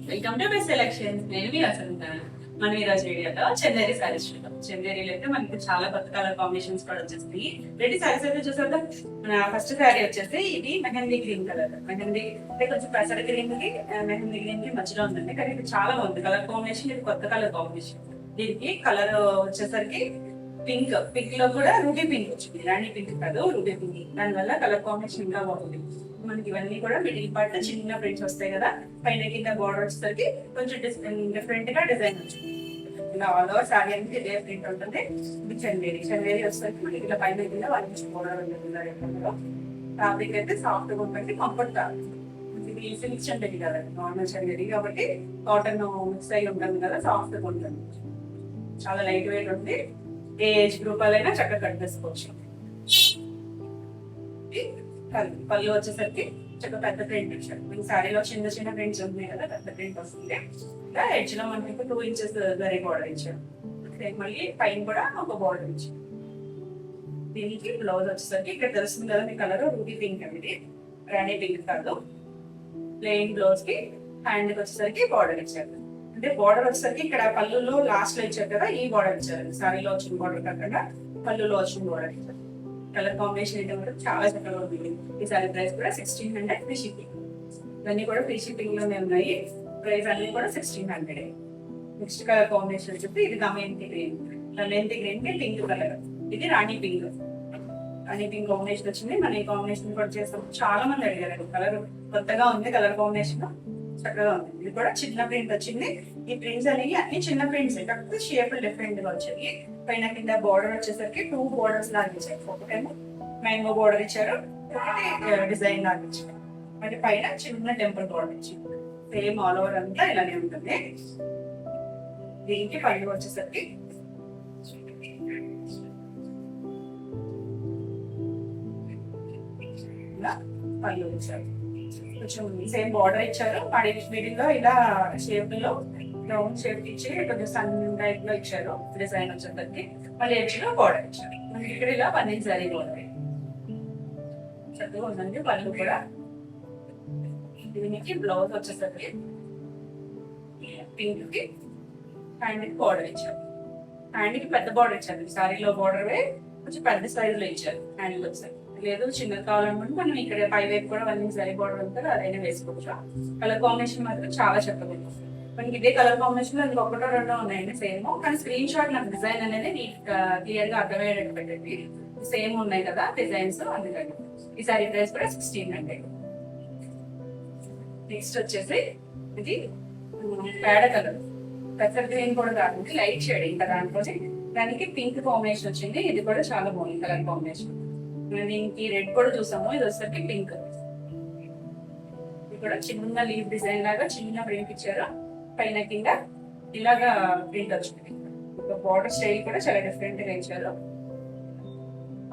Welcome to best selections. నేను మీ అసలుతాను. మనం ఈరోజు వీడియోలో చందేరి సారీస్ చూద్దాం. చందేరిలో అయితే మనకి చాలా కొత్త కలర్ కాంబినేషన్స్ కూడా వచ్చేస్తాయి. రెడీ సారీస్ అయితే చూసేద్దాం. మన ఫస్ట్ సారీ వచ్చేసి ఇది మెహందీ గ్రీన్ కలర్. మెహందీ అంటే కొంచెం పెసర గ్రీన్ కి మెహందీ గ్రీన్ కి మధ్యలో ఉందండి, కానీ ఇది చాలా బాగుంది కలర్ కాంబినేషన్. ఇది కొత్త కలర్ కాంబినేషన్. దీనికి కలర్ వచ్చేసరికి పింక్, పింక్ లో కూడా రూబీ పింక్ వచ్చింది. రాణి పింక్ కాదు, రూబీ పింక్. దానివల్ల కలర్ కాంబినేషన్ ఇంకా బాగుంది. మనకి ఇవన్నీ కూడా మిడిల్ పార్ట్ చిన్న ప్రింట్స్ వస్తాయి కదా, పైన కింద బోర్డర్ వచ్చేసరికి కొంచెం డిఫరెంట్ గా డిజైన్ వచ్చింది. ఇలా ఆల్ ఓవర్ సారీ అనేది ఇదే ప్రింట్ ఉంటుంది. ఇది చందేరి. చందేరి వచ్చేసరికి మనకి ఇలా పైన కింద 1 ఇంచ్ బోర్డర్ ఉంటుంది. ఫ్యాబ్రిక్ అయితే సాఫ్ట్ గా ఉంటుంది, కంఫర్ట్ కాదు. ఇది సిల్క్ చందేరి కదా, నార్మల్ చందేరి కాబట్టి కాటన్ మిక్స్ అయి ఉంటుంది కదా, సాఫ్ట్ గా ఉంటుంది. చాలా లైట్ వెయిట్ ఉంది. ఏ ఏజ్ గ్రూప్ వాళ్ళైనా చక్కగా కట్ చేసుకోవచ్చు. పళ్ళు వచ్చేసరికి చక్కగా పెద్ద ప్రింట్ ఇచ్చారు. మీకు శారీలో చిన్న చిన్న ప్రింట్స్ ఉన్నాయి కదా, పెద్ద ప్రింట్ వస్తుంది. ఇంకా ఎడ్జ్ లో మనకి 2 ఇంచెస్ జరీ బోర్డర్ ఇచ్చారు. మళ్ళీ పైన కూడా ఒక బోర్డర్ ఇచ్చారు. దీనికి బ్లౌజ్ వచ్చేసరికి ఇక్కడ తెలుస్తుంది కదా మీ కలర్, రూబీ పింక్ అనేది, రాణి పింక్ కాదు. ప్లెయిన్ బ్లౌజ్ కి హ్యాండ్ కి వచ్చేసరికి బోర్డర్ ఇచ్చారు. అంటే బోర్డర్ వచ్చేసరికి ఇక్కడ పళ్ళులో లాస్ట్ లో ఇచ్చారు కదా, ఈ బోర్డర్ ఇచ్చారు. శారీలో వచ్చిన బోర్డర్ కాకుండా పళ్ళులో వచ్చిన బోర్డర్ ఇచ్చారు. కలర్ కాంబినేషన్ అయితే కూడా చాలా చక్కగా ఉంది. ఈ సారీ ప్రైస్ కూడా 1600 ఫ్రీ షిప్పింగ్. ఇవన్నీ కూడా ఫ్రీ షిప్పింగ్ లోనే ఉన్నాయి. ప్రైస్ అన్ని కూడా 1600. నెక్స్ట్ కలర్ కాంబినేషన్ వచ్చి ఇది దమయంతి గ్రీన్. దమయంతి గ్రీన్ కి పింక్ కలర్. ఇది రాణి పింక్. రాణి పింక్ కాంబినేషన్ వచ్చింది. మన ఈ కాంబినేషన్ కూడా చేస్తాం. చాలా మంది అడిగారు. కలర్ కొత్తగా ఉంది, కలర్ కాంబినేషన్ చక్కగా ఉంది. ఇది కూడా చిన్న ప్రింట్ వచ్చింది. ఈ ప్రింట్స్ అనేవి అన్ని చిన్న ప్రింట్స్, కాకపోతే షేప్ డిఫరెంట్ గా వచ్చాయి. పైన కింద బోర్డర్ వచ్చేసరికి 2 బోర్డర్స్ లాగా ఇచ్చారు. ఒకటేమో మ్యాంగో బోర్డర్ ఇచ్చారు, ఒకటి డిజైన్ లాగా ఇచ్చారు. మరి పైన చిన్న టెంపుల్ బోర్డర్ ఇచ్చారు. సేమ్ ఆల్ ఓవర్ అంతా ఇలానే ఉంటుంది. దీనికి పైన వచ్చేసరికి ఇలా పళ్ళు ఇచ్చారు. కొంచెం సేమ్ బార్డర్ ఇచ్చారు. మిడిల్ లో ఇలా షేప్ లో రౌండ్ షేప్ ఇచ్చి కొంచెం సన్ టైప్ లో ఇచ్చారు. డిజైన్ వచ్చేసరికి మళ్ళీ ఎడ్జ్ లో బార్డర్ ఇచ్చారు. మనకి ఇక్కడ ఇలా 1 ఇంచ్ జరీ బార్డర్ చక్కగా ఉందండి. పళ్ళు కూడా దీనికి బ్లౌజ్ వచ్చేసరికి పింక్ కి హ్యాండ్ కి బార్డర్ ఇచ్చారు. హ్యాండ్ కి పెద్ద బార్డర్ ఇచ్చారు. సారీలో బార్డర్ కొంచెం పెద్ద సైజ్ లో ఇచ్చారు. హ్యాండ్ వచ్చారు. లేదు చిన్నది కావాలనుకుంటే మనం ఇక్కడ పై వైపు కూడా 1 ఇంచ్ జరీ బార్డర్ ఉంటుంది, అదైనా వేసుకోవచ్చు. కలర్ కాంబినేషన్ మాత్రం చాలా చక్కగా ఉంటుంది. మనకి ఇదే కలర్ కాంబినేషన్ లో ఇంకొక 1-2 ఉన్నాయండి సేమ్, కానీ స్క్రీన్ షాట్ నాకు డిజైన్ అనేది నీట్ క్లియర్ గా అర్థమయ్యేటట్టు పెట్టండి. సేమ్ ఉన్నాయి కదా డిజైన్స్, అందుకని ఈ సారీ ప్రైస్ కూడా 1600. నెక్స్ట్ వచ్చేసి ఇది పేడ కలర్, పెసర గ్రీన్ కూడా కాకుండా లైట్ షేడ్. ఇంకా దానికి పింక్ కాంబినేషన్ వచ్చింది. ఇది కూడా చాలా బాగుంది కలర్ కాంబినేషన్. దీనికి రెడ్ కూడా చూసాము. ఇది వచ్చేసరికి పింక్. ఇది కూడా చిన్న లీవ్ డిజైన్ లాగా చిన్న ప్రింట్ ఇచ్చారు. పైన కింద ఇలాగా ప్రింట్ వచ్చింది. బార్డర్ స్టైల్ కూడా చాలా డిఫరెంట్ గా ఇచ్చారు.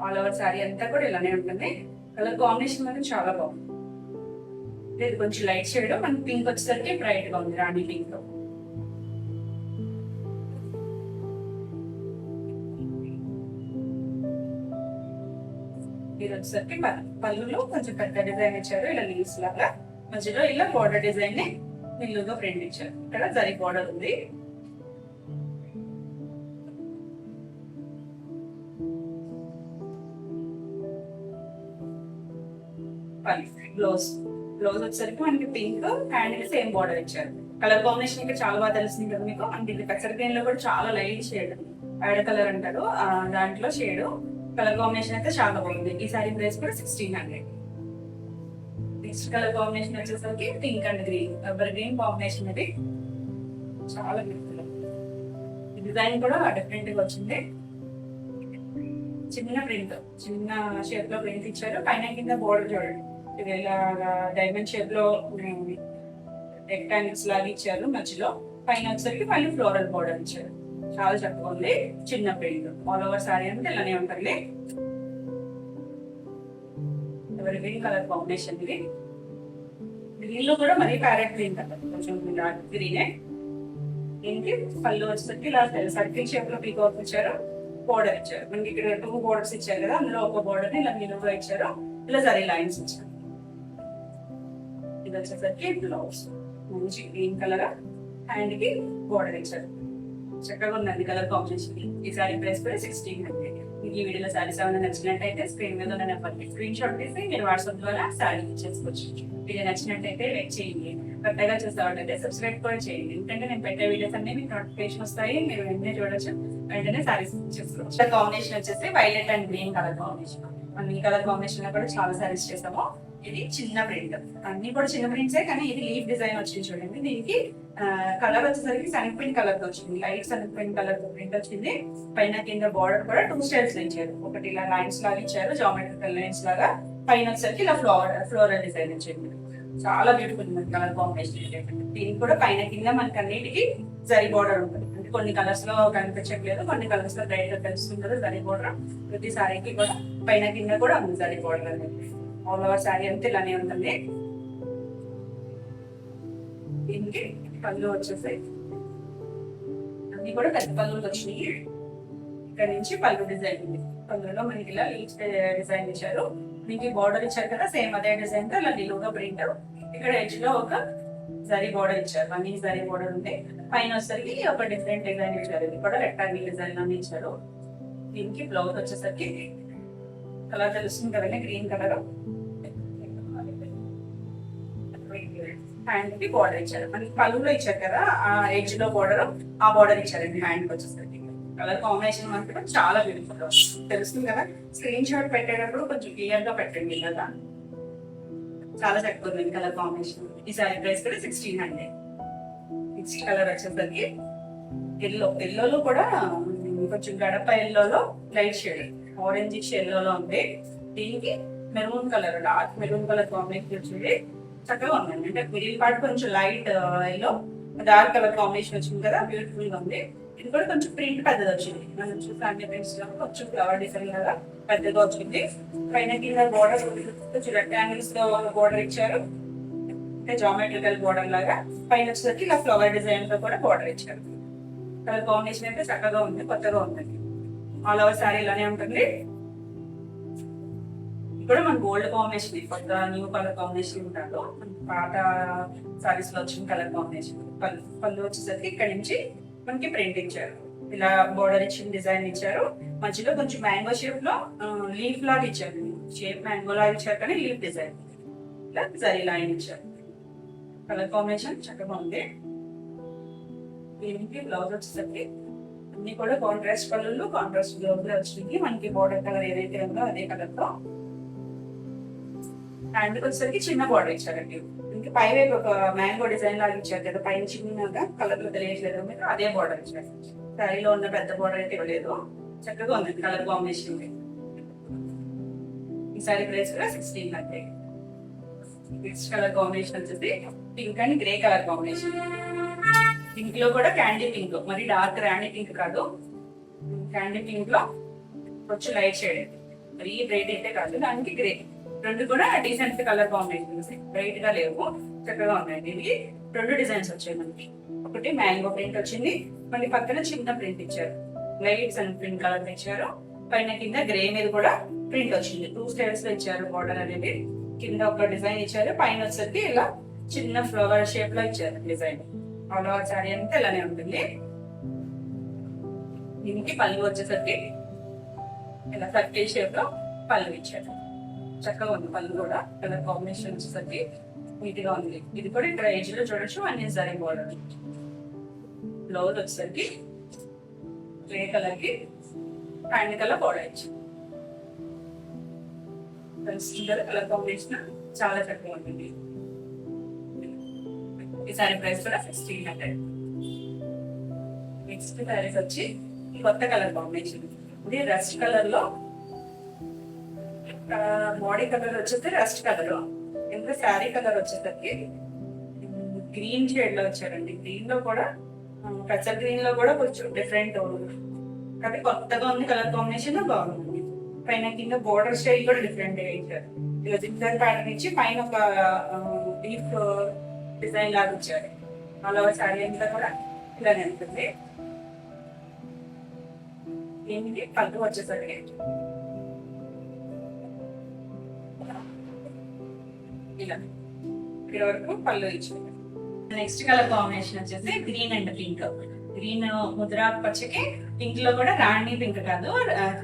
ఆల్ ఓవర్ సారీ అంతా కూడా ఇలానే ఉంటుంది. కలర్ కాంబినేషన్ మాత్రం చాలా బాగుంది. ఇది కొంచెం లైట్ షేడ్, మనకి పింక్ వచ్చేసరికి బ్రైట్ గా ఉంది, రాణి పింక్. ఇది వచ్చేసరికి పళ్ళులో కొంచెం పెద్ద డిజైన్ ఇచ్చారు, ఇలా లీవ్స్ లాగా. మధ్యలో ఇలా బోర్డర్ డిజైన్ ని నిలువుగా ప్రింట్ ఇచ్చారు. ఇక్కడ జరీ బోర్డర్ ఉంది. బ్లౌజ్ వచ్చేసరికి మనకి పింక్, హ్యాండ్ కి సేమ్ బోర్డర్ ఇచ్చారు. కలర్ కాంబినేషన్ ఇంకా చాలా బాగా తెలిసింది కదా మీకు. మనకి పెసర గ్రీన్ లో కూడా చాలా లైట్ షేడ్, యాడ్ కలర్ అంటారు, దాంట్లో షేడ్. కలర్ కాంబినేషన్ అయితే చాలా బాగుంది. ఈ సారీ ప్రైస్ కూడా 1600. నెక్స్ట్ కలర్ కాంబినేషన్ వచ్చేసరికి pink and green, ever green combination ఇది చాలా బ్యూటిఫుల్. డిజైన్ కూడా డిఫరెంట్ గా వచ్చింది. చిన్న ప్రింట్, చిన్న షేప్ లో ప్రింట్ ఇచ్చారు. పైన కింద బోర్డర్ చూడండి, ఇది ఇలా డైమండ్ షేప్ లో రెక్టాంగిల్స్ లాగా ఇచ్చారు. మధ్యలో పైన వచ్చేసరికి మళ్ళీ ఫ్లోరల్ బోర్డర్ ఇచ్చారు. చాలా చక్కగా ఉంది. చిన్న ప్రింట్ ఆల్ ఓవర్ సారీ అంటే ఇలానే ఉంటుంది. ఎవరి గ్రీన్ కలర్ కాంబినేషన్ ఇది. గ్రీన్ లో కూడా మరీ ప్యారెట్ గ్రీన్ కలర్, కొంచెం డార్క్ గ్రీనే. దీనికి పళ్ళు వచ్చేసరికి ఇలా సర్కిల్ షేప్ లో పీకాక్ ఇచ్చారు, బోర్డర్ ఇచ్చారు. మనకి ఇక్కడ 2 బోర్డర్స్ ఇచ్చారు కదా, అందులో ఒక బోర్డర్ ని ఇలా నిలువుగా ఇచ్చారు, ఇలా జరీ లైన్స్ ఇచ్చారు. ఇది వచ్చేసరికి బ్లౌజ్. మంచి గ్రీన్ కలర్ హ్యాండ్ కి బోర్డర్ ఇచ్చారు. చక్కగా ఉందండి కలర్ కాంబినేషన్. ఈ సారీ ప్రైస్ కూడా 1600. మీకు ఈ వీడియోలో సారీస్ ఏమైనా నచ్చినట్టయితే స్క్రీన్ మీద ఉన్న నెంబర్కి స్క్రీన్ షాట్ తీసి మీరు వాట్సాప్ ద్వారా సారీ చేసుకోవచ్చు. వీడియో నచ్చినట్టయితే లైక్ చేయండి, కొత్తగా చూసేవాళ్ళైతే సబ్స్క్రైబ్ కూడా చేయండి. ఎందుకంటే నేను పెట్టే వీడియోస్ అన్ని మీకు నోటిఫికేషన్ వస్తాయి, మీరు వెంటనే చూడొచ్చు, వెంటనే సారీస్ చేసుకోవచ్చు. కాంబినేషన్ వచ్చేసి violet and green colour combination. మనం ఈ కలర్ కాంబినేషన్ లో కూడా చాలా సారీస్ చేస్తాము. ఇది చిన్న ప్రింట్, అన్ని కూడా చిన్న ప్రింట్సే, కానీ ఇది లీఫ్ డిజైన్ వచ్చింది చూడండి. దీనికి కలర్ వచ్చేసరికి సన్పిన్ కలర్ తో వచ్చింది, లైట్ సన్పిన్ కలర్ తో ప్రింట్ వచ్చింది. పైన కింద బార్డర్ కూడా 2 స్టైల్స్ ఇచ్చారు. ఒకటి ఇలా లైన్స్ లాగా ఇచ్చారు, జామెట్రికల్ లైన్స్ లాగా. పైన వచ్చేసరికి ఇలా ఫ్లోరల్ డిజైన్ ఇచ్చింది. చాలా బ్యూటిఫుల్ ఉంది కలర్ కాంబినేషన్. దీనికి కూడా పైన కింద మనకి అన్నిటికి జరీ బార్డర్ ఉంటుంది. అంటే కొన్ని కలర్స్ లో కనిపించట్లేదు, కొన్ని కలర్స్ లో బ్రైట్ గా తెలుస్తుంది కదా జరీ బార్డర్. ప్రతి సారీకి కూడా పైన కింద కూడా ఉంది జరీ బార్డర్ అనేది. ఆల్ ఓవర్ సారీ అంతా ఇలానే ఉంటుంది. దీనికి పళ్ళు వచ్చేసి అన్ని కూడా పెద్ద పళ్ళు వచ్చినాయి. ఇక్కడ నుంచి పళ్ళు డిజైన్ ఉంది. పళ్ళులో మనకి ఇలా లీవ్స్ డిజైన్ ఇచ్చారు. మీకు బార్డర్ ఇచ్చారు కదా, సేమ్ అదే డిజైన్ తో ఇలా నిలువుగా ప్రింట్. ఇక్కడ ఎడ్జ్ లో ఒక జరీ బార్డర్ ఇచ్చారు, అన్ని జరీ బార్డర్ ఉంది. పైన వచ్చేసరికి ఒక డిఫరెంట్ డిజైన్ ఇచ్చారు. ఇది కూడా రెక్టాంగిల్ డిజైన్ అని ఇచ్చారు. దీనికి బ్లౌజ్ వచ్చేసరికి కలర్ తెలుస్తుంది కదండి, గ్రీన్ కలర్. హ్యాండ్ కి బార్డర్ ఇచ్చారు. మనకి పళ్ళులో ఇచ్చారు కదా, ఆ ఎడ్జ్ లో బార్డర్, ఆ బార్డర్ ఇచ్చారండి హ్యాండ్ వచ్చేసరికి. కలర్ కాంబినేషన్ మనకి చాలా బ్యూటిఫుల్ తెలుస్తుంది కదా. స్క్రీన్ షాట్ పెట్టేటప్పుడు కొంచెం క్లియర్ గా పెట్టండి కదా. చాలా చక్కగా ఉంది కలర్ కాంబినేషన్. ఈ సారీ ప్రైస్ కూడా 1600. నెక్స్ట్ కలర్ వచ్చేసరికి ఎల్లోలో కూడా కొంచెం గడప ఎల్లోలో లైట్ షేడ్, ఆరెంజ్ ఎల్లోలో ఉంది. దీనికి maroon colour, dark maroon colour combination వచ్చింది. చక్కగా ఉందండి. అంటే మిడిల్ పార్ట్ కొంచెం light yellow, dark colour combination వచ్చింది కదా, బ్యూటిఫుల్ గా ఉంది. ఇది కూడా కొంచెం ప్రింట్ పెద్దది వచ్చింది. మనం చూస్తే అన్ని ప్రింట్స్ లో కొంచెం ఫ్లవర్ డిజైన్ లాగా పెద్దగా వచ్చింది. పైన కింద బోర్డర్ కొంచెం రెక్టాంగిల్స్ లో బోర్డర్ ఇచ్చారు, అంటే జామెట్రికల్ బోర్డర్ లాగా. పైన వచ్చేసరికి ఇలా ఫ్లవర్ డిజైన్ తో కూడా బోర్డర్ ఇచ్చారు. కలర్ కాంబినేషన్ అయితే చక్కగా ఉంది, కొత్తగా ఉంది. ఆల్ ఓవర్ సారీ ఇలానే ఉంటుంది. కూడా మన గోల్డ్ కాంబినేషన్, కొత్త న్యూ కలర్ కాంబినేషన్ ఉంటాడు. పాత సారీస్ లో వచ్చిన కలర్ కాంబినేషన్. పళ్ళు వచ్చేసరికి ఇక్కడ నుంచి మనకి ప్రింట్ ఇచ్చారు, ఇలా బోర్డర్ ఇచ్చిన డిజైన్ ఇచ్చారు. మధ్యలో కొంచెం మ్యాంగో షేప్ లో లీఫ్ లాగా ఇచ్చారు. షేప్ మ్యాంగో లాగా ఇచ్చారు, కానీ లీఫ్ డిజైన్ ఇలా జరీ లైన్ ఇచ్చారు. కలర్ కాంబినేషన్ చక్కగా ఉంది. దీనికి బ్లౌజ్ వచ్చేసరికి అన్ని కూడా కాంట్రాస్ట్ కలర్లు, కాంట్రాస్ట్ బ్లౌజ్ వచ్చింది. మనకి బోర్డర్ కలర్ ఏదైతే ఉందో అదే కలర్ తో. హ్యాండ్ వచ్చేసరికి చిన్న బార్డర్ ఇచ్చారండి. ఇంకా పై వైపు ఒక మ్యాంగో డిజైన్ లాగా ఇచ్చారు కదా, పైన చిన్నగా కలర్ లో తెలియట్లేదు మీకు, అదే బార్డర్ ఇచ్చారు. శారీలో ఉన్న పెద్ద బార్డర్ అయితే ఇవ్వలేదు. చక్కగా ఉంది కలర్ కాంబినేషన్. ఈ సారీ ప్రైస్ కూడా 1600. నెక్స్ట్ కలర్ కాంబినేషన్ వచ్చేసి pink and grey colour combination. Pink లో కూడా క్యాండీ పింక్, మరి డార్క్ రాణి పింక్ కాదు, క్యాండీ పింక్ లో కొంచెం లైట్ షేడ్, మరి బ్రైట్ అయితే కాదు, దానికి గ్రే. రెండు కూడా డీసెంట్ కలర్ కాంబినేషన్స్, బ్రైట్ గా లేవు, చక్కగా ఉన్నాయండి. ఇవి 2 డిజైన్స్ వచ్చాయి మనకి. ఒకటి మ్యాంగో ప్రింట్ వచ్చింది, మళ్ళీ పక్కన చిన్న ప్రింట్ ఇచ్చారు, లైట్స్ అండ్ ప్రింట్ కలర్ ఇచ్చారు. పైన కింద గ్రే మీద కూడా ప్రింట్ వచ్చింది. 2 స్టైల్స్ లో ఇచ్చారు బార్డర్ అనేది. కింద ఒక డిజైన్ ఇచ్చారు, పైన వచ్చేసరికి ఇలా చిన్న ఫ్లవర్ షేప్ లో ఇచ్చారు డిజైన్. ఆల్ ఓవర్ సారీ అంతా ఇలానే ఉంటుంది. దీనికి పళ్ళు వచ్చేసరికి ఇలా సర్కిల్ షేప్ లో పళ్ళు ఇచ్చారు. చక్కగా ఉంది పళ్ళు కూడా. కలర్ కాంబినేషన్ వచ్చేసరికి నీట్ గా ఉంది. ఇది కూడా ఇక్కడ ఏజ్ లో చూడొచ్చు, అన్ని జరీ బోర్డర్. బ్లౌజ్ వచ్చేసరికి గ్రే కలర్ కి హ్యాండ్ కలర్ బోర్డర్ ఇచ్చి కలర్ కాంబినేషన్ చాలా చక్కగా ఉంటుంది. ఈ సారీ ప్రైస్ కూడా 1600. నెక్స్ట్ సారీస్ వచ్చి కొత్త కలర్ కాంబినేషన్. ఇది రస్ట్ కలర్ లో, బాడీ కలర్ వచ్చేసి రస్ట్ కలర్, ఇంకా శారీ కలర్ వచ్చేసరికి గ్రీన్ షేడ్ లో వచ్చారండి. గ్రీన్ లో కూడా పెసర్ గ్రీన్ లో కూడా కొంచెం డిఫరెంట్, కాబట్టి కొత్తగా ఉంది కలర్ కాంబినేషన్, బాగుంది. పైన కింద బోర్డర్ స్టైల్ కూడా డిఫరెంట్ గా ఇచ్చారు. ఇలా జిగ్జాగ్ ప్యాటర్న్ ఇచ్చి పైన ఒక డీప్ డిజైన్ లాగా ఇచ్చారు. ఆల్ ఓవర్ శారీ అంతా కూడా ఇలానే ఉంటుంది. దీనికి పళ్ళు వచ్చేసరికి ఇలా ఇక్కడ వరకు పళ్ళు ఇచ్చారు. నెక్స్ట్ కలర్ కాంబినేషన్ వచ్చేసి గ్రీన్ అండ్ పింక్. గ్రీన్ ముద్రా పచ్చకి పింక్ లో కూడా రాణి పింక్ కాదు,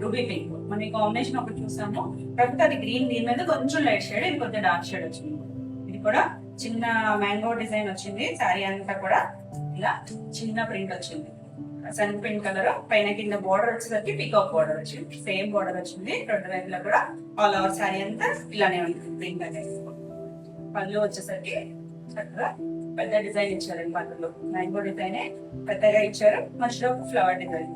రూబీ పింక్. మన ఈ కాంబినేషన్ ఒకటి చూసాము, కాకపోతే అది గ్రీన్, దీని మీద కొంచెం లైట్ షేడ్, ఇది కొంచెం డార్క్ షేడ్ వచ్చింది. ఇది కూడా చిన్న మ్యాంగో డిజైన్ వచ్చింది. శారీ అంతా కూడా ఇలా చిన్న ప్రింట్ వచ్చింది, సన్ పింక్ కలర్. పైన కింద బోర్డర్ వచ్చేసరికి పీకాక్ బోర్డర్ వచ్చింది, సేమ్ బోర్డర్ వచ్చింది. రెండు వైపులా కూడా ఆల్ ఓవర్ శారీ అంతా ఇలానే ఉంటుంది ప్రింట్ అనేది. పళ్ళు వచ్చేసరికి చక్కగా పెద్ద డిజైన్ ఇచ్చారండి. పళ్ళులో మ్యాంగో డిజైన్ పెద్దగా ఇచ్చారు, మధ్యలో ఫ్లవర్ డిజైన్.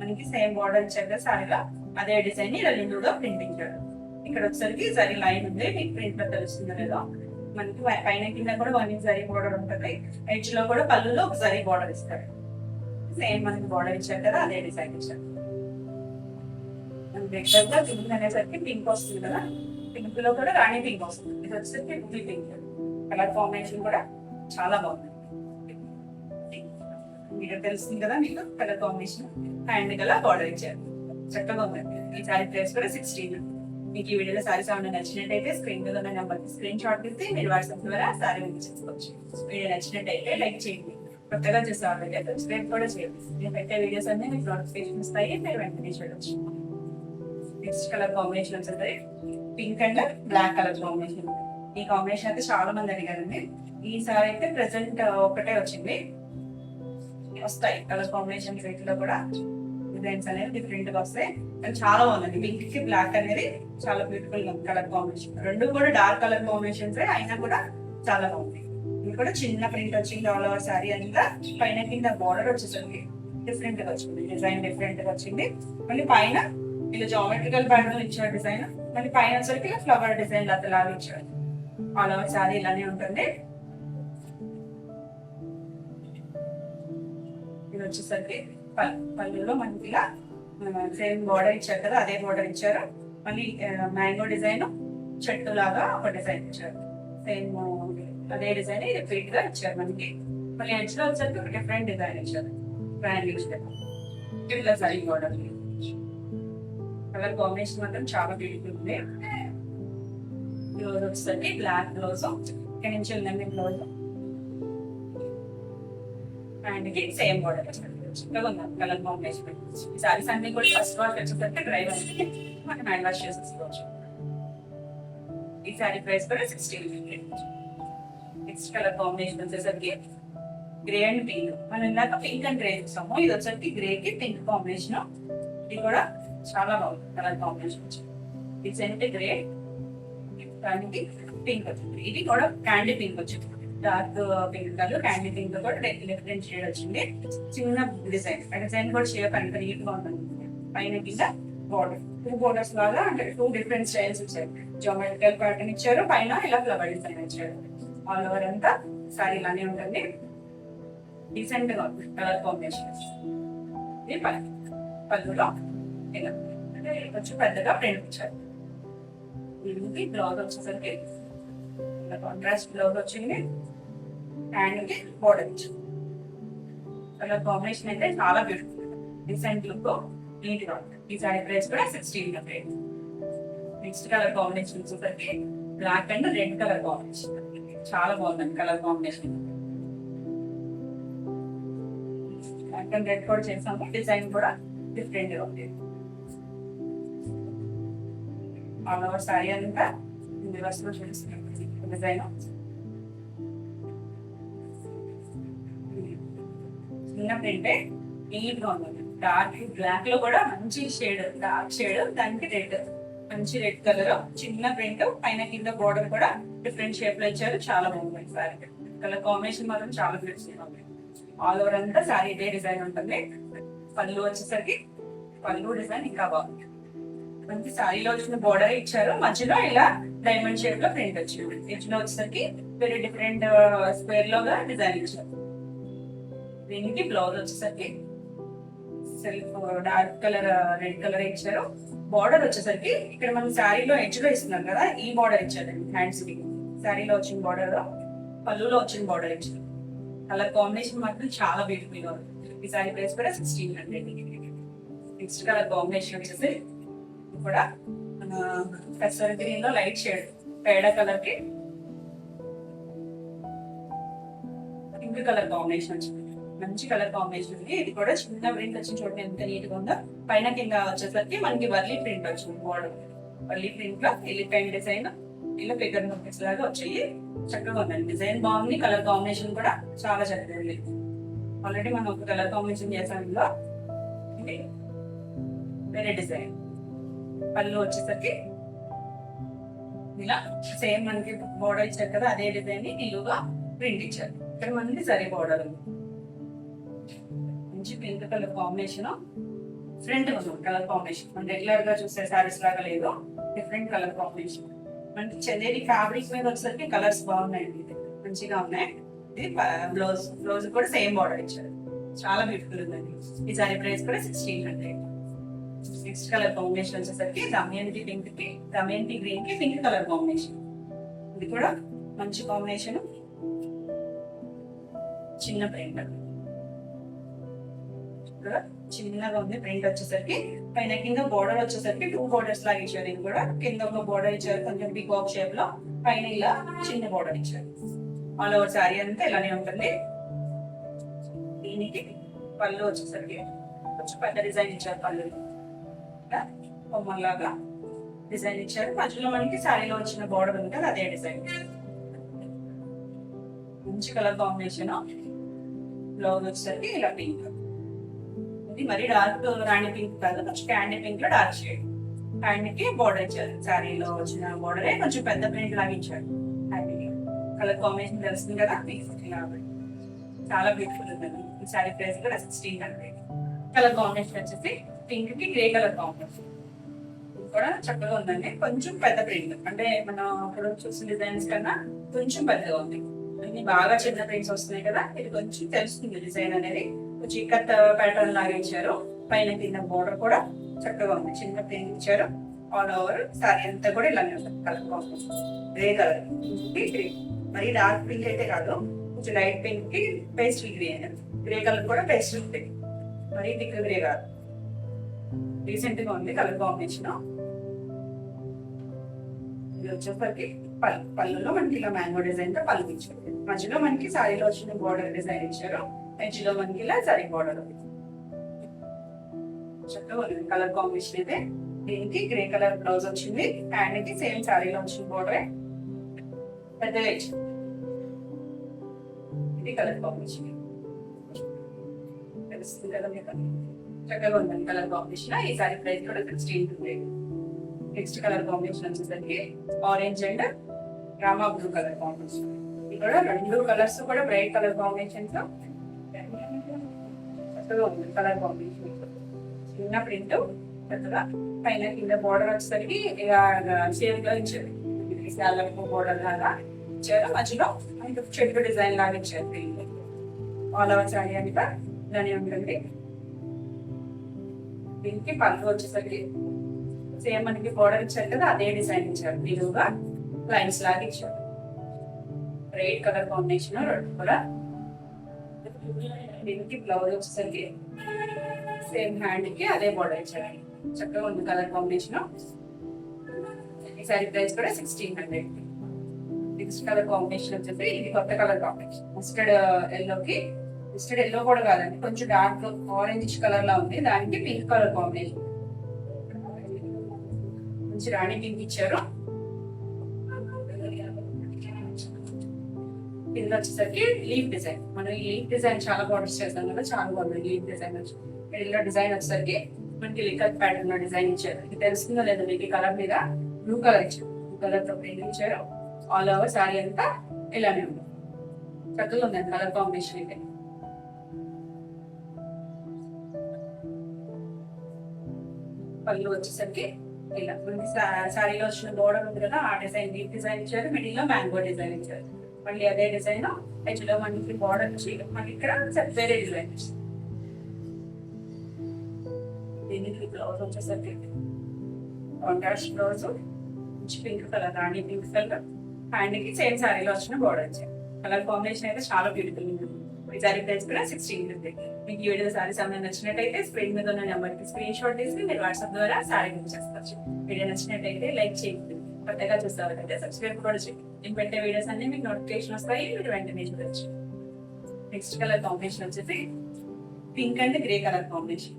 మనకి సేమ్ బోర్డర్ ఇచ్చారు కదా శారీలో, అదే డిజైన్ ఇలా నిండుగా ప్రింట్ ఇచ్చారు. ఇక్కడ వచ్చేసరికి జరీ లైన్ ఉంది, మీకు ప్రింట్ లో తెలుస్తుందో లేదో. మనకి పైన కింద కూడా 1 ఇంచ్ జరీ బోర్డర్ ఉంటుంది. ఎడ్జ్ లో కూడా పళ్ళులో ఒక జరీ బోర్డర్ ఇస్తారు. సేమ్ మనకి బోర్డర్ ఇచ్చారు కదా, అదే డిజైన్ ఇచ్చారు. రెగ్యులర్ గా పింక్ అనేసరికి పింక్ వస్తుంది కదా, పింక్ లో కూడా రాణి పింక్ వస్తుంది. ఇది వచ్చేసరికి రూబీ పింక్. కలర్ కాంబినేషన్ కూడా చాలా బాగుంది. మీకు తెలుస్తుంది కదా మీకు colour combination. Hand colour border ఇచ్చారు, చక్కగా ఉంది. ఈ సారీ ప్రైస్ కూడా 16. మీకు ఈ వీడియోలో సారీస్ ఏమైనా నచ్చినట్టయితే స్క్రీన్ మీద ఉన్న నెంబర్కి స్క్రీన్ షాట్ తీసి మీరు వాట్సాప్ ద్వారా సారీ బుక్ చేసుకోవచ్చు. వీడియో నచ్చినట్టయితే లైక్ చేయండి, కొత్తగా చూసే వాళ్ళకి సబ్స్క్రైబ్ కూడా చేయండి. నేను పెట్టే వీడియోస్ అన్ని మీకు నోటిఫికేషన్ వస్తాయి, మీరు వెంటనే చూడొచ్చు. నెక్స్ట్ కలర్ కాంబినేషన్ వచ్చేది pink and black colour combination. ఈ కాంబినేషన్ అయితే చాలా మంది అడిగారండి. ఈసారి అయితే ప్రెసెంట్ ఒకటే వచ్చింది, వస్తాయి కలర్ కాంబినేషన్ వీటిలో కూడా డిజైన్స్ అనేది డిఫరెంట్ గా వస్తాయి. కానీ చాలా బాగుందండి. పింక్ కి బ్లాక్ అనేది చాలా బ్యూటిఫుల్ కలర్ కాంబినేషన్. రెండు కూడా డార్క్ కలర్ కాంబినేషన్స్ అయినా కూడా చాలా బాగుంది. ఇది కూడా చిన్న ప్రింట్ వచ్చింది ఆల్ ఓవర్ శారీ అంతా. పైన కింద బార్డర్ వచ్చేసరికి డిఫరెంట్ గా వచ్చింది, డిజైన్ డిఫరెంట్ గా వచ్చింది. మళ్ళీ పైన ఇలా జామెట్రికల్ ప్యాటర్న్ ఇచ్చారు డిజైన్, మళ్ళీ పైన వచ్చరికి ఫ్లవర్ డిజైన్ లాగా ఇచ్చారు. ఆల్ ఓవర్ శారీ ఇలానే ఉంటుంది. ఇది వచ్చేసరికి పళ్ళులో మనకి ఇలా సేమ్ బోర్డర్ ఇచ్చారు కదా, అదే బోర్డర్ ఇచ్చారు. మళ్ళీ మ్యాంగో డిజైన్ చెట్టు లాగా ఒక డిజైన్ ఇచ్చారు, సేమ్ అదే డిజైన్ రిపీట్ గా ఇచ్చారు మనకి. మళ్ళీ ఎడ్జ్ లో వచ్చేసరికి ఒక డిఫరెంట్ డిజైన్ ఇచ్చారు, ట్రయాంగిల్ ఇట్లా సరీ బోర్డర్. కలర్ కాంబినేషన్ మాత్రం చాలా బ్యూటిఫుల్ ఉంది. బ్లౌజ్ వచ్చేసరికి బ్లాక్ బ్లౌజ్, ఇక్కడ నుంచి ఉందండి బ్లౌజ్. అండ్ సేమ్ బోర్డర్ చక్కగా ఉంది కలర్ కాంబినేషన్. ఈ సారీస్ అన్ని కూడా ఫస్ట్ వాష్ వచ్చేసరికి డ్రై వాష్ మనం హ్యాండ్ వాష్ చేసేసుకోవచ్చు. ఈ సారీ ప్రైస్ కూడా 16. నెక్స్ట్ కలర్ కాంబినేషన్ వచ్చేసరికి గ్రే అండ్ పింక్. మనం ఇందాక పింక్ అండ్ గ్రే చూసాము, ఇది వచ్చేసరికి గ్రే కి పింక్ కాంబినేషన్. ఇది కూడా చాలా బాగుంది కలర్ కాంబినేషన్. డిజైన్ గ్రే దానికి పింక్ వచ్చింది. ఇది కూడా క్యాండీ పింక్ వచ్చింది, dark pink colour candy pink కూడా డిఫరెంట్ షేడ్ వచ్చింది. చిన్న డిజైన్, డిజైన్ కూడా షేప్ అంత నీట్ గా ఉంటుంది. పైన కింద బోర్డర్ 2 బోర్డర్స్ లాగా, అంటే 2 డిఫరెంట్ స్టైల్స్ ఇచ్చారు. జామెట్రికల్ ప్యాటర్న్ ఇచ్చారు, పైన ఇలా ఫ్లవర్ డిజైన్ ఇచ్చారు. ఆల్ ఓవర్ అంతా సారీ ఇలానే ఉంటుంది. డీసెంట్ గా ఉంది కలర్ కాంబినేషన్. ఇది పళ్ళులో ఇలా కొంచెం పెద్దగా ప్రింట్ ఇచ్చారు. దీనికి బ్లౌజ్ వచ్చేసరికి కాంట్రాస్ట్ బ్లౌజ్ వచ్చింది, హ్యాండ్ కి బోర్డర్ ఇచ్చింది. కలర్ కాంబినేషన్ అయితే చాలా బ్యూటిఫుల్, డీసెంట్ లుక్, నీట్ గా ఉంది. ఈ సారీ ప్రైస్ కూడా 16. నెక్స్ట్ కలర్ కాంబినేషన్ వచ్చేసరికి black and red colour combination. చాలా బాగుందండి colour combination. Black and red కూడా చేసాము, డిజైన్ కూడా డిఫరెంట్ గా ఉంది. ఆల్ ఓవర్ సారీ అంతా రివర్స్ లో చూపిస్తున్నాం డిజైన్. చిన్న ప్రింటే నీట్ గా ఉంది. డార్క్ బ్లాక్ లో కూడా మంచి షేడ్, డార్క్ షేడ్, దానికి రెడ్, మంచి రెడ్ కలర్, చిన్న ప్రింట్, పైన కింద బోర్డర్ కూడా డిఫరెంట్ షేప్ లో ఇచ్చారు. చాలా బాగుంది సారీ. కలర్ కాంబినేషన్ మాత్రం చాలా బ్యూటిఫుల్ ఉంది. ఆల్ ఓవర్ అంతా సారీ ఇదే డిజైన్ ఉంటుంది. పళ్ళు వచ్చేసరికి పళ్ళు డిజైన్ ఇంకా బాగుంది. మంచి సారీలో వచ్చిన బోర్డర్ ఇచ్చారు, మధ్యలో ఇలా డైమండ్ షేప్ లో ప్రింట్ వచ్చింది. ఎడ్జ్ లో వచ్చేసరికి వెరీ డిఫరెంట్ స్క్వేర్ లోగా డిజైన్ ఇచ్చారు. దీనికి బ్లౌజ్ వచ్చేసరికి self dark colour red colour ఇచ్చారు. బార్డర్ వచ్చేసరికి ఇక్కడ మనం శారీలో ఎడ్జ్ లో ఇస్తున్నాం కదా, ఈ బార్డర్ ఇచ్చారండి హ్యాండ్స్ కి. శారీలో వచ్చిన బార్డర్, పళ్ళులో వచ్చిన బార్డర్ ఇచ్చారు. కలర్ కాంబినేషన్ మాత్రం చాలా బ్యూటిఫుల్ గా ఉంది. ఈ సారీ ప్రైస్ కూడా 1600. నెక్స్ట్ కలర్ కాంబినేషన్ వచ్చేసి కూడా పెసర్ గ్రీన్ లో లైట్ షేడ్, పేడ కలర్ కి పింక్ కలర్ కాంబినేషన్ వచ్చింది, మంచి కలర్ కాంబినేషన్ ఉంది. ఇది కూడా చిన్న ప్రింట్ వచ్చింది చూడండి ఎంత నీట్ గా ఉందో. పైన కింద వచ్చేసరికి మనకి వర్లీ ప్రింట్ వచ్చింది, బోర్డర్ వర్లీ ప్రింట్ లో ఎలిఫెంట్ డిజైన్ ఇలా ఫిగర్ నోట్స్ లాగా వచ్చాయి. చక్కగా ఉందండి, డిజైన్ బాగుంది, కలర్ కాంబినేషన్ కూడా చాలా చక్కగా ఉంది. ఆల్రెడీ మనం ఒక కలర్ కాంబినేషన్ చేసాం ఇందులో. ఇది వేరే డిజైన్. పళ్ళు వచ్చేసరికి ఇలా సేమ్ మనకి బోర్డర్ ఇచ్చారు కదా, అదే డిజైన్ ని నిలువుగా ప్రింట్ ఇచ్చారు. ఇక్కడ మనకి సరే బోర్డర్ ఉంది, మంచి పింక్ కలర్ కాంబినేషన్. డిఫరెంట్ ఉంది కలర్ కాంబినేషన్, మనం రెగ్యులర్ గా చూసే సారీస్ లాగా లేదు, డిఫరెంట్ కలర్ కాంబినేషన్. మనకి చందేరి ఫ్యాబ్రిక్ మీద వచ్చేసరికి కలర్స్ బాగున్నాయండి, మంచిగా ఉన్నాయి. ఇది బ్లౌజ్, బ్లౌజ్ కూడా సేమ్ బార్డర్ ఇచ్చారు, చాలా బ్యూటిఫుల్ ఉందండి. ఈ సారీ ప్రైస్ కూడా 1600. నెక్స్ట్ కలర్ కాంబినేషన్ వచ్చేసరికి దమయంతి పింక్ కి దమయంతి గ్రీన్ కి పింక్ కలర్ కాంబినేషన్. ఇది కూడా మంచి కాంబినేషన్, చిన్న ప్రింట్ చిన్నగా ఉంది. ప్రింట్ వచ్చేసరికి పైన కింద బోర్డర్ వచ్చేసరికి 2 బోర్డర్స్ లాగా ఇచ్చారు. ఇది కూడా కింద ఒక బోర్డర్ ఇచ్చారు కొంచెం పీకాక్ షేప్ లో, పైన ఇలా చిన్న బోర్డర్ ఇచ్చారు. ఆల్ ఓవర్ శారీ అంతా ఇలానే ఉంటుంది. దీనికి పళ్ళు వచ్చేసరికి కొంచెం పెద్ద డిజైన్ ఇచ్చారు, పళ్ళు బొమ్మలాగా డిజైన్ ఇచ్చారు. మధ్యలో మనకి శారీలో వచ్చిన బోర్డర్ ఉంది కదా, అదే డిజైన్. మంచి కలర్ కాంబినేషన్. బ్లౌజ్ వచ్చేసరికి ఇలా పింక్, ఇది మరి డార్క్ రాణి పింక్ కాదు, కొంచెం క్యాండీ పింక్ లో డార్క్ షేడ్. హ్యాండ్ కి బోర్డర్ ఇచ్చారు, శారీలో వచ్చిన బోర్డరే కొంచెం పెద్ద ప్రింట్ లాగా ఇచ్చారు. కలర్ కాంబినేషన్ తెలుస్తుంది కదా, చాలా బ్యూటిఫుల్ ఉందండి. ఈ శారీ ప్రైస్ కూడా 1600. కలర్ కాంబినేషన్ వచ్చేసి పింక్ కి గ్రే కలర్ కాంబినేషన్ కూడా చక్కగా ఉందండి. కొంచెం పెద్ద ప్రింట్, అంటే మనం అప్పుడు చూసిన డిజైన్స్ కన్నా కొంచెం పెద్దగా ఉంది. అన్ని బాగా చిన్న ప్రింట్స్ వస్తున్నాయి కదా, ఇది కొంచెం తెలుస్తుంది డిజైన్ అనేది. కొంచెం ఇక్కత్ ప్యాటర్న్ లాగా ఇచ్చారు. పైన కింద బోర్డర్ కూడా చక్కగా ఉంది, చిన్న ప్రింట్ ఇచ్చారు. ఆల్ ఓవర్ సారీ అంతా కూడా ఇలానే ఉంటుంది. Colour combination grey colour, green, మరి డార్క్ పింక్ అయితే కాదు, కొంచెం లైట్ పింక్ కి పేస్ట్రీ గ్రీన్, గ్రే కలర్ కూడా పేస్ట్రీ ఉంది, మరి థిక్ గ్రే కాదు. రీసెంట్ గా ఉంది కలర్ కాంబినేషన్. ఇది వచ్చేసరికి పళ్ళులో మనకి ఇలా మ్యాంగో డిజైన్ తో పళ్ళు ఇచ్చారు. మధ్యలో మనకి సారీలో వచ్చిన బోర్డర్ డిజైన్ ఇచ్చారు. ఎడ్జ్లో మనకి ఇలా సరీ బోర్డర్ చక్కగా ఉంది కలర్ కాంబినేషన్ అయితే. దీనికి గ్రే కలర్ బ్లౌజ్ వచ్చింది, హ్యాండ్ కి సేమ్ సారీలో వచ్చిన బోర్డరే పెద్దగా ఇచ్చింది. ఇది కలర్ కాంబినేషన్ తెలుస్తుంది కదా మీకు, చక్కగా ఉందండి కలర్ కాంబినేషన్. ఈ సారీ ప్రైస్ కూడా 1600. నెక్స్ట్ కలర్ కాంబినేషన్ వచ్చేసరికి orange and Rama blue colour combination. ఇక్కడ 2 కలర్స్ కూడా బ్రైట్ కలర్ కాంబినేషన్ తో చక్కగా ఉంది కలర్ కాంబినేషన్. చిన్న ప్రింట్ చక్కగా పైన కింద బోర్డర్ వచ్చేసరికి షేప్ లో ఇచ్చారు, బోర్డర్ లాగా ఇచ్చారు. మధ్యలో చెట్టు డిజైన్ లాగా ఇచ్చారు. ఆల్ ఓవర్ సారీ అంతా ఇలానే ఉంటుంది. దీనికి పళ్ళు వచ్చేసరికి సేమ్ మనకి బోర్డర్ ఇచ్చారు కదా, అదే డిజైన్ ఇచ్చారు. నిలువుగా లైన్స్ లాగా ఇచ్చారు. రెడ్ కలర్ కాంబినేషన్ రెండు కూడా. దీనికి బ్లౌజ్ వచ్చేసరికి సేమ్ హ్యాండ్ కి అదే బోర్డర్ ఇచ్చారు. చక్కగా ఉంది కలర్ కాంబినేషన్. ఈ సారీ ప్రైస్ కూడా 1600. నెక్స్ట్ కలర్ కాంబినేషన్ వచ్చేసి ఇది కొత్త కలర్ కాంబినేషన్. మస్టర్డ్ ఎల్లోకి, మస్టర్డ్ ఎల్లో కూడా కాదండి, కొంచెం డార్క్ ఆరెంజ్ కలర్ లా ఉంది. దానికి పింక్ కలర్ కాంబినేషన్, మంచి రాణి పింక్ ఇచ్చారు. కింద వచ్చేసరికి లీఫ్ డిజైన్. మనం ఈ లీఫ్ డిజైన్ చాలా బార్డర్స్ చేస్తాం కదా, చాలా బాగుంది లీఫ్ డిజైన్. మిడిల్లో డిజైన్ వచ్చేసరికి మనకి లికత్ ప్యాటర్న్ లో డిజైన్ ఇచ్చారు. ఇది తెలుస్తుందో లేదో మీకు, కలర్ మీద బ్లూ కలర్ ఇచ్చారు, బ్లూ కలర్ తో ప్రింట్ ఇచ్చారు. ఆల్ ఓవర్ సారీ అంతా ఇలానే ఉంది. చక్కగా ఉందండి కలర్ కాంబినేషన్ అయితే. పళ్ళు వచ్చేసరికి ఇలా మనకి సారీలో వచ్చిన బోర్డర్ ఉంది కదా, ఆ డిజైన్ లీఫ్ డిజైన్ ఇచ్చారు. మిడిల్ లో మ్యాంగో డిజైన్ ఇచ్చారు. మళ్ళీ అదే డిజైన్ ఎడ్జ్లో మనకి బోర్డర్ వచ్చి మనకి ఇక్కడ వేరే డిజైన్ ఇచ్చారు. దీనికి బ్లౌజ్ వచ్చేసరికి కాంట్రాస్ట్ బ్లౌజ్, పింక్ కలర్, రాణి పింక్ కలర్. హ్యాండ్ కి సేమ్ సారీలో వచ్చిన బోర్డర్ వచ్చాయి. కలర్ కాంబినేషన్ అయితే చాలా బ్యూటిఫుల్ ఉంది. ఈ సారీ ప్రైస్ కూడా 1600. మీకు ఈ వీడియో సారీస్ ఏమైనా నచ్చినట్టయితే స్క్రీన్ మీద ఉన్న నెంబర్కి స్క్రీన్ షాట్ తీసి మీరు వాట్సాప్ ద్వారా సారీ బుక్ చేసుకోవచ్చు. వీడియో నచ్చినట్టయితే లైక్ చేయండి, కొత్తగా చూసేవాళ్ళైతే సబ్స్క్రైబ్ కూడా చేయండి. నేను పెట్టే వీడియోస్ అన్ని మీకు నోటిఫికేషన్ వస్తాయి, మీరు వెంటనే చూడొచ్చు. నెక్స్ట్ కలర్ కాంబినేషన్ వచ్చేసి pink and grey colour combination.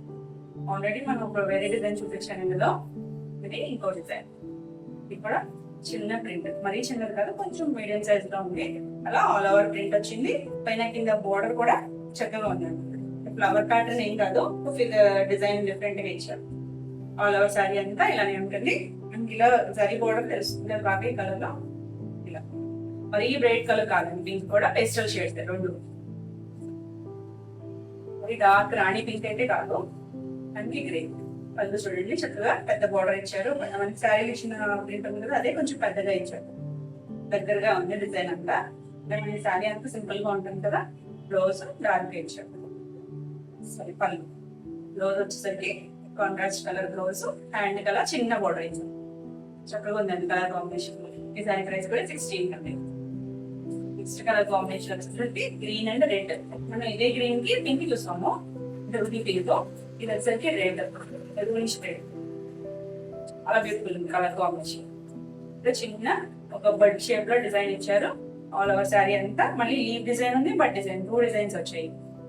Already మనం ఒక వేరే డిజైన్ చూపించాను ఇందులో, ఇది ఇంకో డిజైన్. ఇది కూడా చిన్న ప్రింట్, మరీ చిన్నది కాదు, కొంచెం మీడియం సైజ్ లో ఉంది. అలా ఆల్ ఓవర్ ప్రింట్ వచ్చింది. పైన కింద బోర్డర్ కూడా చక్కగా ఉంది. ఫ్లవర్ ప్యాటర్న్ ఏం కాదు, డిజైన్ డిఫరెంట్ గా ఇచ్చారు. ఆల్ ఓవర్ శారీ అంతా ఇలానే ఉంటుంది. మనకి ఇలా జరీ బోర్డర్ తెలుస్తుంది బాగా ఈ కలర్ లో. ఇలా మరి బ్రైట్ కలర్ కాదండి, పింక్ కూడా పేస్టల్ షేడ్స్ రెండు. మరి డార్క్ రాణి పింక్ అయితే కాదు, అన్ని గ్రే. పళ్ళు చూడండి చక్కగా పెద్ద బోర్డర్ ఇచ్చారు. మనకి శారీలు ఇచ్చిన ప్రింట్ ఉంది కదా, అదే కొంచెం పెద్దగా ఇచ్చారు. దగ్గరగా ఉంది డిజైన్ అంతా. మన శారీ అంతా సింపుల్ గా ఉంటుంది కదా. బ్లౌజ్ డార్క్ ఇచ్చారు. సరే పళ్ళు, బ్లౌజ్ వచ్చేసరికి contrast colour blouse, hand colour చిన్న బోర్డర్ ఇచ్చారు. చక్కగా ఉందండి కలర్ కాంబినేషన్. ఈ శారీ ప్రైస్ కూడా 1600. నెక్స్ట్ కలర్ కాంబినేషన్ వచ్చేసరికి గ్రీన్ అండ్ రెడ్. మనం ఇదే గ్రీన్ కి పింక్ చూస్తాము, ఇది పింక్. ఇది వచ్చేసరికి రెడ్, రెడ్. చాలా బ్యూటిఫుల్ ఉంది కలర్ కాంబినేషన్. ఇది చిన్న ఒక బడ్ షేప్ లో డిజైన్ ఇచ్చారు ఆల్ ఓవర్ శారీ అంతా. మళ్ళీ లీవ్ డిజైన్ ఉంది, బడ్ డిజైన్, 2 డిజైన్స్ వచ్చాయి.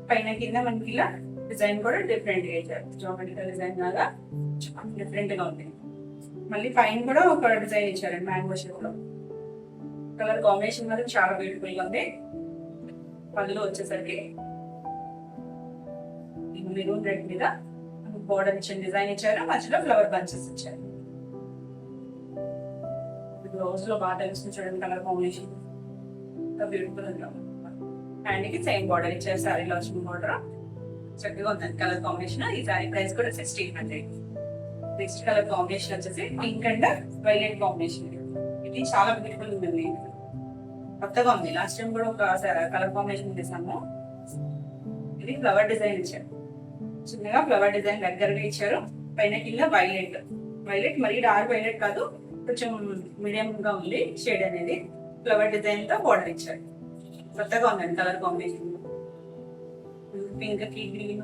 పైన కింద మనకి ఇలా డిజైన్ కూడా డిఫరెంట్ గా ఇచ్చారు. జామెట్రికల్ డిజైన్ లాగా డిఫరెంట్ గా ఉంది. మళ్ళీ పైన కూడా ఒక డిజైన్ ఇచ్చారండి మ్యాంగో షేప్ లో. కలర్ కాంబినేషన్ మాత్రం చాలా బ్యూటిఫుల్ గా ఉంది. పళ్ళు వచ్చేసరికి మెరూన్ రెడ్ మీద బోర్డర్ ఇచ్చిన డిజైన్ ఇచ్చారు, మధ్యలో ఫ్లవర్ బంచెస్ ఇచ్చారు. బ్లౌజ్ లో బాగా తెలుస్తుంది చూడండి కలర్ కాంబినేషన్, బ్యూటిఫుల్ ఉంది. హ్యాండ్ కి సేమ్ బోర్డర్ ఇచ్చారు, శారీలో వచ్చిన బోర్డర్. చక్కగా ఉందండి కలర్ కాంబినేషన్. ఈ శారీ ప్రైస్ కూడా 1600. నెక్స్ట్ కలర్ కాంబినేషన్ వచ్చేసి పింక్ అండ్ వైలెట్ కాంబినేషన్. ఇది చాలా బ్యూటిఫుల్ ఉంది, కొత్తగా ఉంది. లాస్ట్ టైం కూడా ఒక కలర్ కాంబినేషన్ చేసాము. ఇది ఫ్లవర్ డిజైన్ ఇచ్చారు, చిన్నగా ఫ్లవర్ డిజైన్ దగ్గరగా ఇచ్చారు. పైన కింద వైలెట్, వైలెట్ మరీ డార్క్ వైలెట్ కాదు, కొంచెం మీడియం గా ఉంది షేడ్ అనేది. ఫ్లవర్ డిజైన్ తో బోర్డర్ ఇచ్చారు. కొత్తగా ఉందండి కలర్ కాంబినేషన్. పింక్ కి గ్రీన్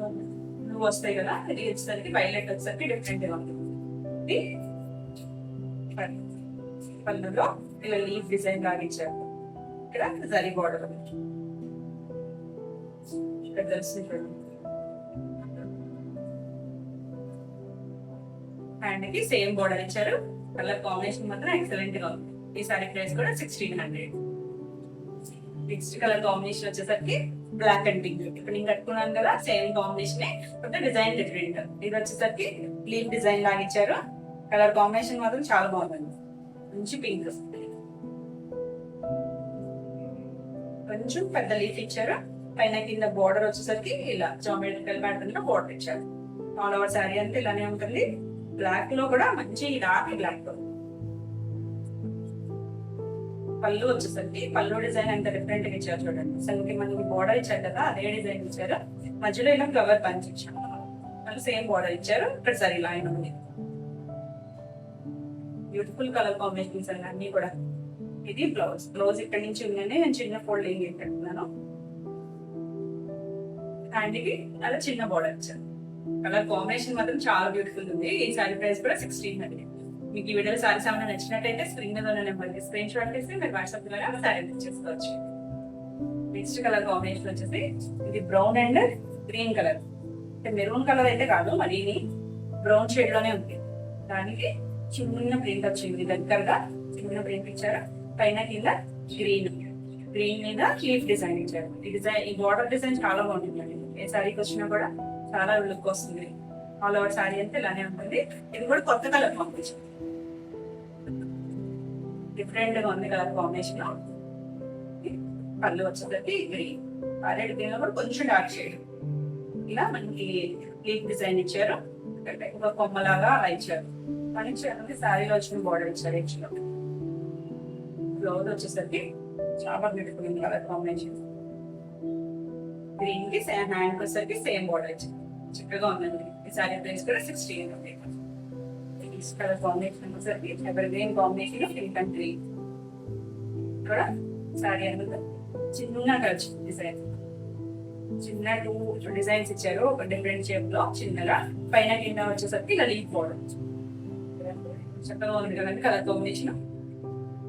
బ్లూ వస్తాయి కదా, ఇది వచ్చేసరికి వైలెట్ వచ్చేసరికి డిఫరెంట్ గా ఉంది. పళ్ళులో ఇలా లీఫ్ డిజైన్ లాగా ఇచ్చారు. ఇక్కడ జరీ బోర్డర్ ఇక్కడ తెలుస్తుంది. హ్యాండ్ కి సేమ్ బోర్డర్ ఇచ్చారు. కలర్ కాంబినేషన్ మాత్రం ఎక్సలెంట్ గా ఉంది. ఈ సారీ ప్రైస్ కూడా 1600. నెక్స్ట్ కలర్ కాంబినేషన్ వచ్చేసరికి బ్లాక్ అండ్ పింక్. ఇప్పుడు నేను కట్టుకున్నాను కదా, సేమ్ కాంబినేషన్, కొంచెం డిజైన్ డిఫరెంట్. ఇది వచ్చేసరికి లీఫ్ డిజైన్ లాగా ఇచ్చారు. కలర్ కాంబినేషన్ మాత్రం చాలా బాగుంది, మంచి పింక్. కొంచెం పెద్ద లీఫ్ ఇచ్చారు. పైన కింద బోర్డర్ వచ్చేసరికి ఇలా జామెట్రికల్ ప్యాటర్న్ లో బోర్డర్ ఇచ్చారు. ఆల్ ఓవర్ శారీ అంతా ఇలానే ఉంటుంది. బ్లాక్ లో కూడా మంచి డార్క్ బ్లాక్. పళ్ళు వచ్చేసరికి పళ్ళు డిజైన్ అంత డిఫరెంట్ గా ఇచ్చారు చూడండి. అసలు మనకి బోర్డర్ ఇచ్చారు కదా, అదే డిజైన్ ఇచ్చారు. మధ్యలో ఇలా ఫ్లవర్ పంచ్ ఇచ్చారు. మళ్ళీ సేమ్ బోర్డర్ ఇచ్చారు. ఇక్కడ సరే లైన్ ఉంది. బ్యూటిఫుల్ కలర్ కాంబినేషన్స్ అండి అన్ని కూడా. ఇది బ్లౌజ్, బ్లౌజ్ ఇక్కడ నుంచి ఉందని నేను చిన్న ఫోల్డింగ్ పెట్టుకున్నాను. హ్యాండ్ కి అలా చిన్న బోర్డర్ ఇచ్చారు. కలర్ కాంబినేషన్ మాత్రం చాలా బ్యూటిఫుల్ ఉంది. ఈ సారీ ప్రైస్ కూడా 1600. మీకు ఈ వీడియోలో సారీస్ ఏమైనా నచ్చినట్టయితే స్క్రీన్ మీద ఉన్న నెంబర్కి స్క్రీన్ షాట్ చేసి మీరు వాట్సాప్ ద్వారా సారీ బుక్ చేసుకోవచ్చు. నెక్స్ట్ కలర్ కాంబినేషన్ వచ్చేసి ఇది brown and green colour. Maroon colour అయితే కాదు, మరి బ్రౌన్ షేడ్ లోనే ఉంది. దానికి చిన్న ప్రింట్ వచ్చింది, దగ్గరగా చిన్న ప్రింట్ ఇచ్చారు. పైన కింద గ్రీన్, గ్రీన్ మీద లీఫ్ డిజైన్ ఇచ్చారు. ఈ డిజైన్, ఈ బార్డర్ డిజైన్ చాలా బాగుంటుందండి. ఏ సారీకి వచ్చినా కూడా చాలా లుక్ వస్తుంది. ఆల్ ఓవర్ సారీ అంతా ఇలానే ఉంటుంది. ఇది కూడా కొత్త కలర్ కాంబినేషన్, డిఫరెంట్ గా ఉంది కలర్ కాంబినేషన్. పళ్ళు వచ్చేసరికి గ్రీన్, రెడ్ గ్రీన్ లో కూడా కొంచెం డార్క్ షేడ్. ఇలా మనకి లీఫ్ డిజైన్ ఇచ్చారు. ఒక కొమ్మలాగా అలా ఇచ్చారు. మనకి శారీలో వచ్చిన బోర్డర్ ఇచ్చారు. ఎడ్జ్లో బ్లౌజ్ వచ్చేసరికి చాలా బ్యూటిఫుల్ ఉంది కలర్ కాంబినేషన్. గ్రీన్ కి హ్యాండ్ వచ్చేసరికి సేమ్ బోర్డర్ ఇచ్చారు. చక్కగా ఉందండి. ఈ శారీ ప్రైస్ కూడా 1600. కలర్ కాంబినేషన్ వచ్చేసరికి ever green combination, pink and green. ఇక్కడ శారీ అనేది చిన్న టచ్ డిజైన్, చిన్న 2 డిజైన్స్ ఇచ్చారు. ఒక డిఫరెంట్ షేప్ లో చిన్నగా. పైన కింద వచ్చేసరికి ఇలా లీఫ్ బోర్డర్. చక్కగా ఉంది కదండి colour combination.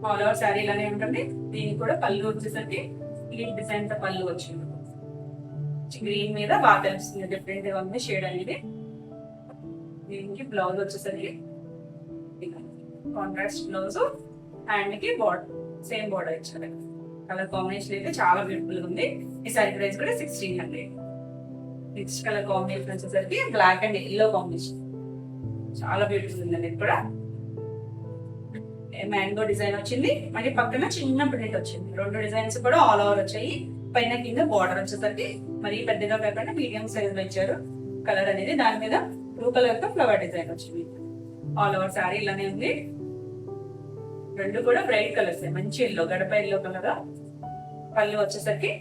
All over sari ఇలానే ఉంటుంది. దీనికి కూడా పళ్ళు వచ్చేసరికి లీఫ్ డిజైన్ తో పళ్ళు వచ్చింది. గ్రీన్ మీద బాగా తెలుస్తుంది డిఫరెంట్ గా ఉంది షేడ్ అనేది. దీనికి బ్లౌజ్ వచ్చేసరికి కాంట్రాస్ట్ బ్లౌజ్, హ్యాండ్ కి బార్డర్ సేమ్ బార్డర్ ఇచ్చారు. కలర్ కాంబినేషన్ అయితే చాలా బ్యూటిఫుల్ ఉంది. ఈ సారీ ప్రైస్ కూడా 1600. నెక్స్ట్ కలర్ కాంబినేషన్ వచ్చేసరికి బ్లాక్ అండ్ ఎల్లో కాంబినేషన్, చాలా బ్యూటిఫుల్ ఉందండి. ఇది కూడా మ్యాంగో డిజైన్ వచ్చింది, మళ్ళీ పక్కన చిన్న ప్రింట్ వచ్చింది. రెండు డిజైన్స్ కూడా ఆల్ ఓవర్ వచ్చాయి. పైన కింద బార్డర్ వచ్చేసరికి మరీ పెద్దగా కాకుండా మీడియం సైజ్ లో ఇచ్చారు. కలర్ అనేది దాని మీద బ్లూ కలర్ తో ఫ్లవర్ డిజైన్ వచ్చింది. ఆల్ ఓవర్ సారీ ఇలానే ఉంది. రెండు కూడా బ్రైట్ కలర్స్, మంచి ఎల్లో, గడప ఎల్లో కలర్. పళ్ళు వచ్చేసరికి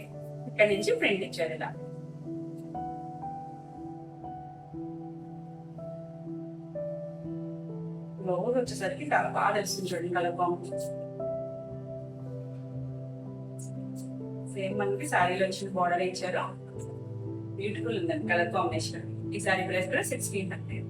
ఇక్కడ నుంచి ప్రింట్ ఇచ్చారు ఇలా. బ్లౌజ్ వచ్చేసరికి చాలా బాగా తెలుస్తుంది చూడండి కలర్ కాంబినేషన్. సేమ్ మనకి సారీలో వచ్చిన బార్డర్ ఇచ్చారు. బ్యూటిఫుల్ ఉందండి కలర్ కాంబినేషన్. ఈ సారీ ప్రైస్ కూడా 1600.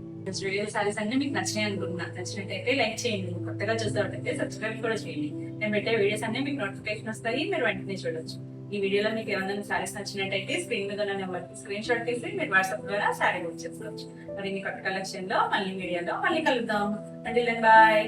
వీడియో సారీస్ అన్ని మీకు నచ్చినాయి అనుకుంటున్నాను. నచ్చినట్టయితే లైక్ చేయండి, కొత్తగా చూసేవాళ్ళైతే సబ్స్క్రైబ్ కూడా చేయండి. నేను పెట్టే వీడియోస్ అన్ని మీకు నోటిఫికేషన్ వస్తాయి, మీరు వెంటనే చూడొచ్చు. ఈ వీడియోలో మీకు ఏమైనా సారీస్ నచ్చినట్టయితే స్క్రీన్ మీద ఉన్న నెంబర్కి స్క్రీన్ షాట్ తీసి మీరు వాట్సాప్ ద్వారా సారీ బుక్ చేసుకోవచ్చు. మరి మీ కొత్త కలెక్షన్ లో మళ్ళీ వీడియోలో మళ్ళీ కలుద్దాం. అంటే బాయ్.